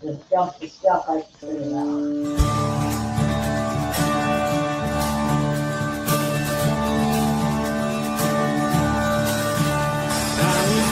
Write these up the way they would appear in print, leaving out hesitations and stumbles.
시작하겠습니다.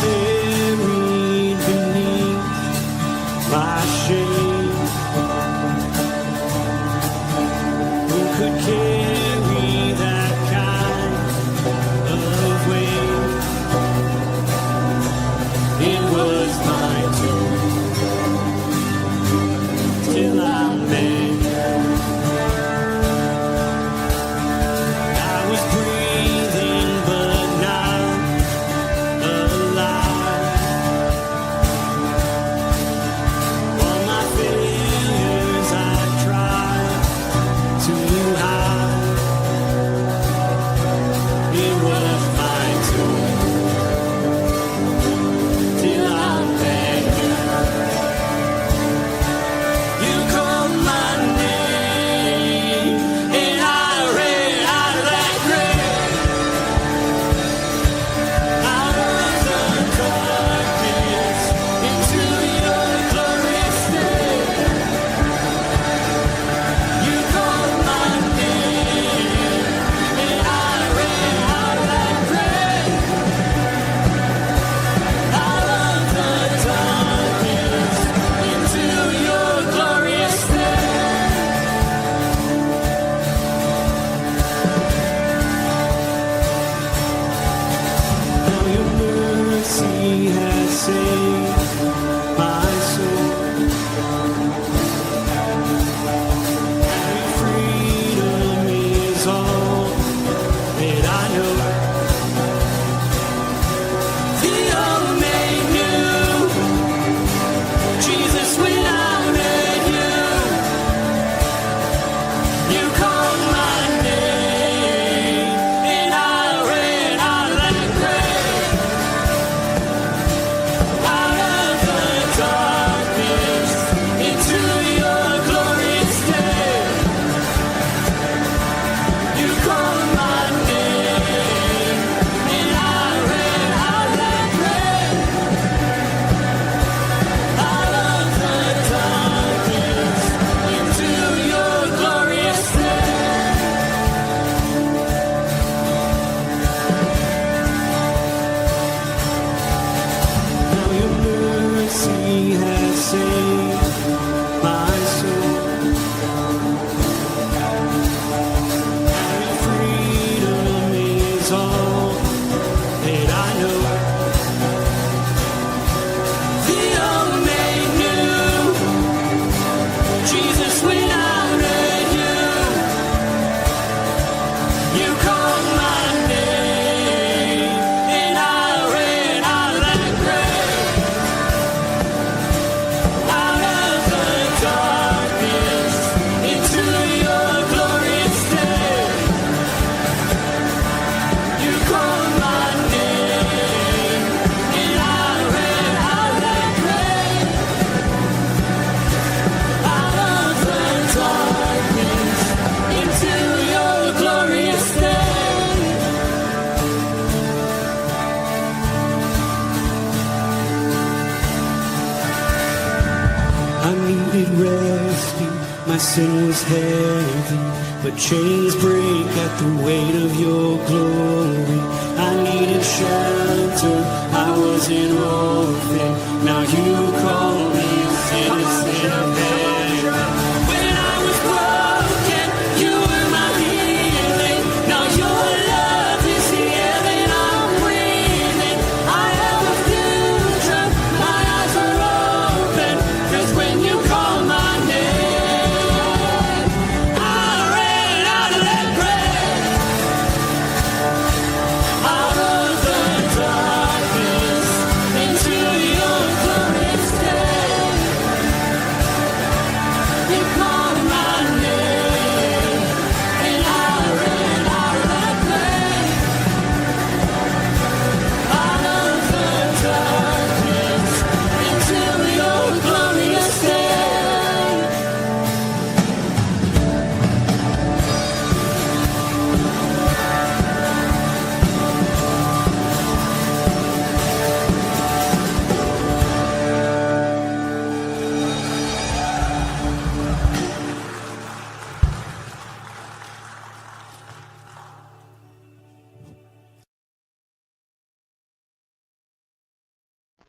Buried beneath my shame. Who could carry that kind of weight? It was my doom till I met you. I was breathing but not alive. All my failures I tried to hide. It was my doom till I met you. You called my name and I ran out of that grave, out of the darkness into your glorious day. You called my name and I ran out of that grave, out of the darkness into your glorious day. Now your mercy has saved my soul. And freedom is all that I know. The old made new. Jesus, when I met you, you called my name and I ran out of that grave, out of the darkness into your glorious day. You called my name and I ran out of that grave, out of the darkness into your glorious day. Now your mercy has saved my soul. And freedom is all that I know. The old made new. Jesus, when I met you, you called my name and I ran out of that grave, out of the darkness into your glorious day. You called my name and I ran out of that grave, out of the darkness into your glorious day. I needed rescue, my sin was heavy, but chains break at the weight of your glory. I needed shelter, I was an orphan, now you call me a citizen of heaven. When I was broken, you were my healing, now your love is the air that I'm breathing. I have a future, my eyes are open, 'cause when you call my name, I ran out of that grave, out of the darkness into your glorious day.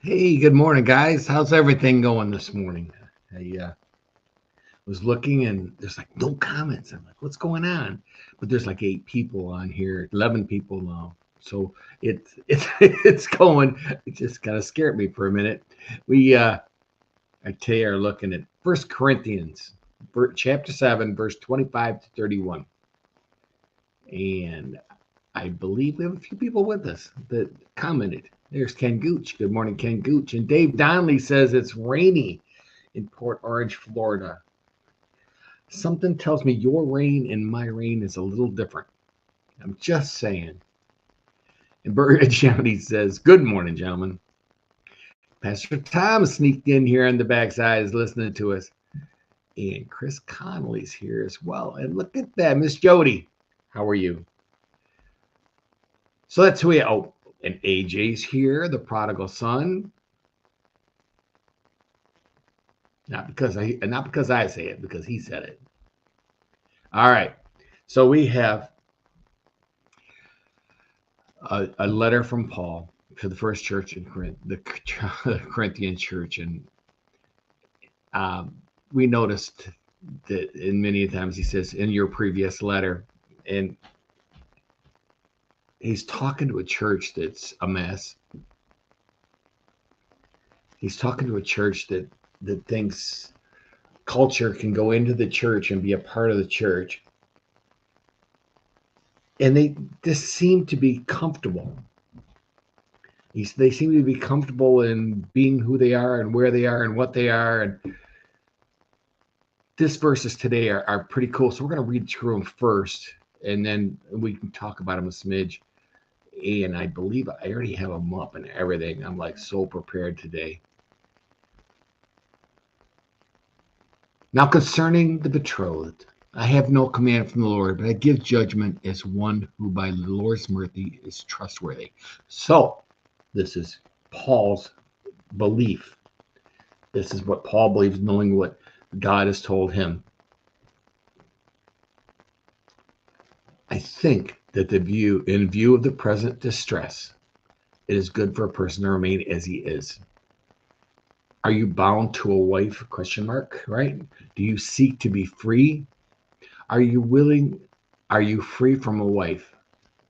Hey, good morning, guys. How's everything going this morning? I was looking and there's like no comments. I'm like, what's going on? But there's like 8 people on here, 11 people now. So it's it's going. It just kind of scared me for a minute. We I tell you, are looking at First Corinthians, chapter 7, verse 25 to 31, and I believe we have a few people with us that commented. There's Ken Gooch. Good morning, Ken Gooch. And Dave Donnelly says it's rainy in Port Orange, Florida. Something tells me your rain and my rain is a little different. I'm just saying. And Bert Johnny says, good morning, gentlemen. Pastor Tom sneaked in here on the backside, is listening to us. And Chris Connolly's here as well. And look at that, Miss Jody. How are you? So that's who we. Oh, and AJ's here, the prodigal son. Not because I say it, because he said it. All right. So we have a letter from Paul to the first church in Corinth, the Corinthian church, and we noticed that in many times he says in your previous letter, and he's talking to a church that's a mess. He's talking to a church that thinks culture can go into the church and be a part of the church. And they just seem to be comfortable. They seem to be comfortable in being who they are and where they are and what they are. And this verses today are pretty cool. So we're going to read through them first, and then we can talk about them a smidge. And I believe I already have them up and everything. I'm like so prepared today. Now concerning the betrothed, I have no command from the Lord, but I give judgment as one who by the Lord's mercy is trustworthy. So this is Paul's belief. This is what Paul believes, knowing what God has told him. I think that in view of the present distress, it is good for a person to remain as he is. Are you bound to a wife? ? Right? Do you seek to be free? Are you free from a wife?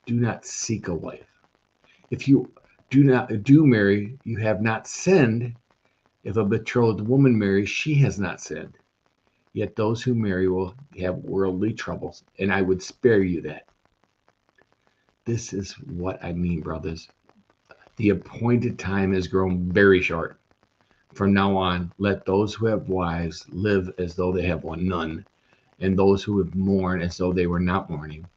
Do not seek a wife. If you do marry, you have not sinned. If a betrothed woman marries, she has not sinned. Yet those who marry will have worldly troubles, and I would spare you that. This is what I mean, brothers. The appointed time has grown very short. From now on, let those who have wives live as though they have none, and those who would mourn as though they were not mourning,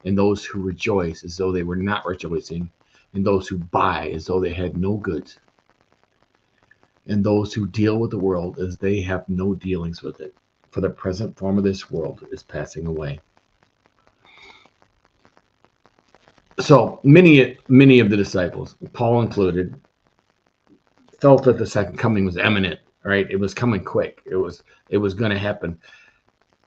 and those who rejoice as though they were not rejoicing, and those who buy as though they had no goods, and those who deal with the world as they have no dealings with it. For the present form of this world is passing away. So many of the disciples, Paul included, felt that the second coming was imminent, right? It was coming quick. It was going to happen.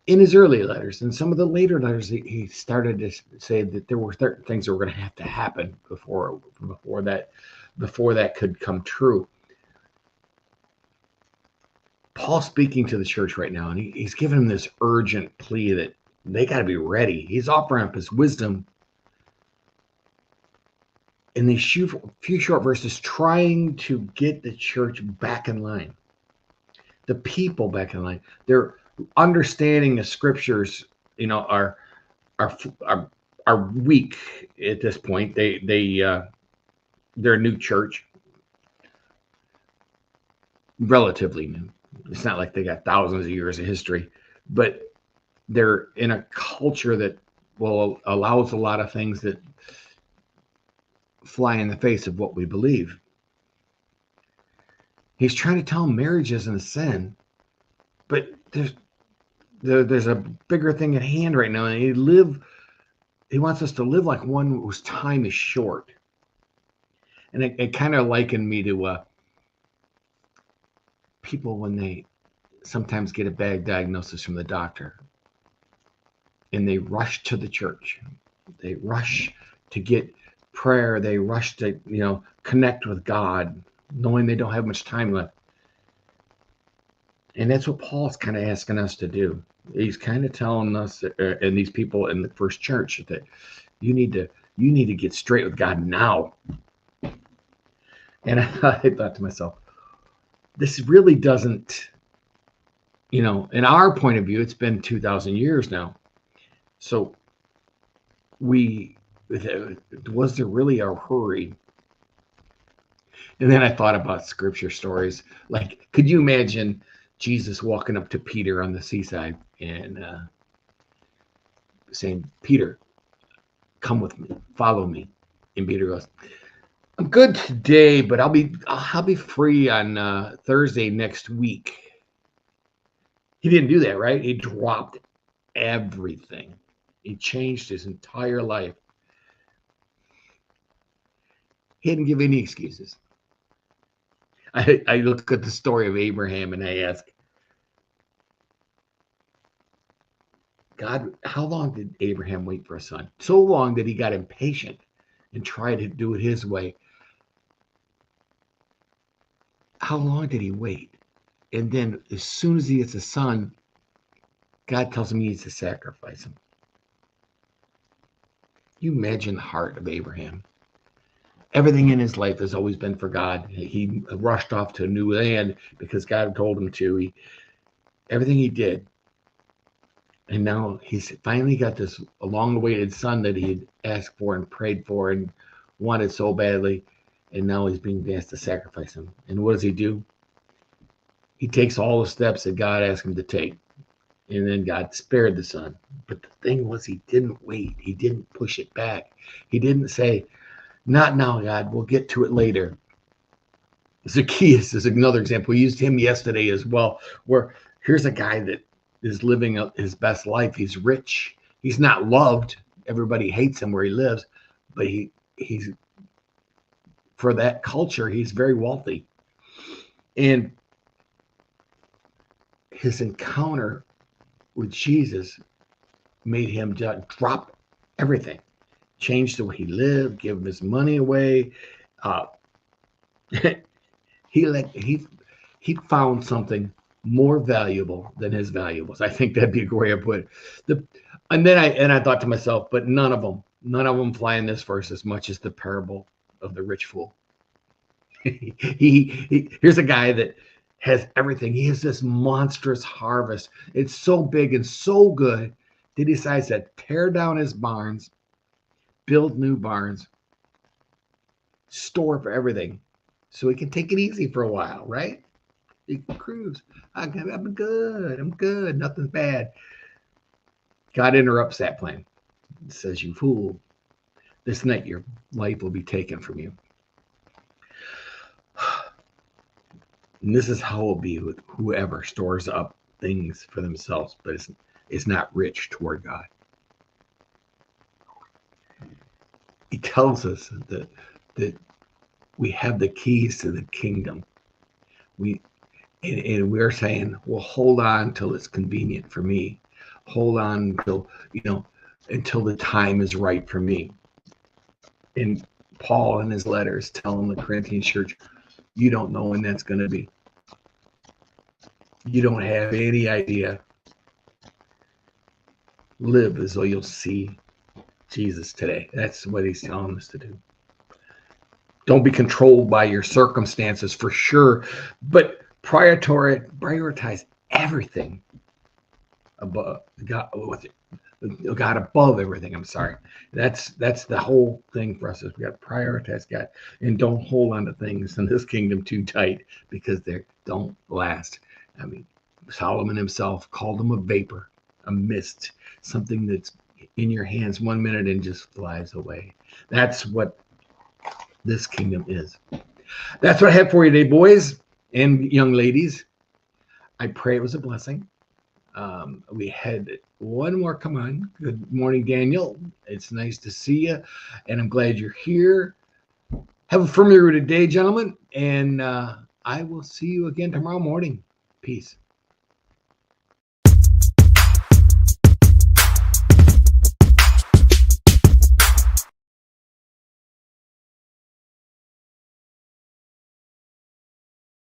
In his early letters and some of the later letters, he started to say that there were certain things that were going to have to happen before that could come true. Paul's speaking to the church right now, and he's giving them this urgent plea that they got to be ready. He's offering up his wisdom in these few short verses, trying to get the church back in line, the people back in line. Their understanding of scriptures, are weak at this point. They're a new church, relatively new. It's not like they got thousands of years of history, but they're in a culture that allows a lot of things that fly in the face of what we believe. He's trying to tell them marriage isn't a sin, but there's a bigger thing at hand right now, and he wants us to live like one whose time is short. And it kind of likened me to people when they sometimes get a bad diagnosis from the doctor, and they rush to the church. They rush to get prayer. They rush to connect with God. knowing they don't have much time left. And that's what Paul's kind of asking us to do. He's kind of telling us and these people in the first church that you need to get straight with God now. And I thought to myself, this really doesn't, in our point of view, it's been 2,000 years now. So was there really a hurry? And then I thought about scripture stories. Like, could you imagine Jesus walking up to Peter on the seaside and saying, Peter, come with me, follow me. And Peter goes, I'm good today, but I'll be free on Thursday next week. He didn't do that, right? He dropped everything. He changed his entire life. He didn't give any excuses. I look at the story of Abraham and I ask, God, how long did Abraham wait for a son? So long that he got impatient and tried to do it his way. How long did he wait? And then as soon as he gets a son, God tells him he needs to sacrifice him. You imagine the heart of Abraham. Everything in his life has always been for God. He rushed off to a new land because God told him to. Everything he did. And now he's finally got this long-awaited son that he had asked for and prayed for and wanted so badly. And now he's being asked to sacrifice him. And what does he do? He takes all the steps that God asked him to take. And then God spared the son. But the thing was, he didn't wait. He didn't push it back. He didn't say, not now, God, we'll get to it later. Zacchaeus is another example. We used him yesterday as well, where here's a guy that is living his best life. He's rich. He's not loved. Everybody hates him where he lives, but he's for that culture, he's very wealthy. And his encounter with Jesus made him drop everything, change the way he lived, give him his money away. He found something more valuable than his valuables. I think that'd be a great way to put it. And I thought to myself, but none of them fly in this verse as much as the parable of the rich fool. Here's a guy that has everything. He has this monstrous harvest. It's so big and so good that he decides to tear down his barns, build new barns, store for everything, so he can take it easy for a while, right? He can cruise. I'm good. Nothing's bad. God interrupts that plan. He says, you fool, this night your life will be taken from you. And this is how it will be with whoever stores up things for themselves, but is not rich toward God. He tells us that we have the keys to the kingdom. And we're saying, well, hold on till it's convenient for me. Hold on until the time is right for me. And Paul in his letters telling the Corinthian church, you don't know when that's going to be. You don't have any idea. Live as though you'll see Jesus today. That's what he's telling us to do. Don't be controlled by your circumstances for sure, but prioritize everything above God, God above everything. I'm sorry. That's the whole thing for us is we got to prioritize God and don't hold on to things in this kingdom too tight because they don't last. I mean, Solomon himself called them a vapor, a mist, something that's in your hands 1 minute and just flies away. That's what this kingdom is. That's what I have for you today, boys and young ladies. I pray it was a blessing. We had one more come on. Good morning, Daniel. It's nice to see you, and I'm glad you're here. Have a familiar day, gentlemen, and I will see you again tomorrow morning. Peace.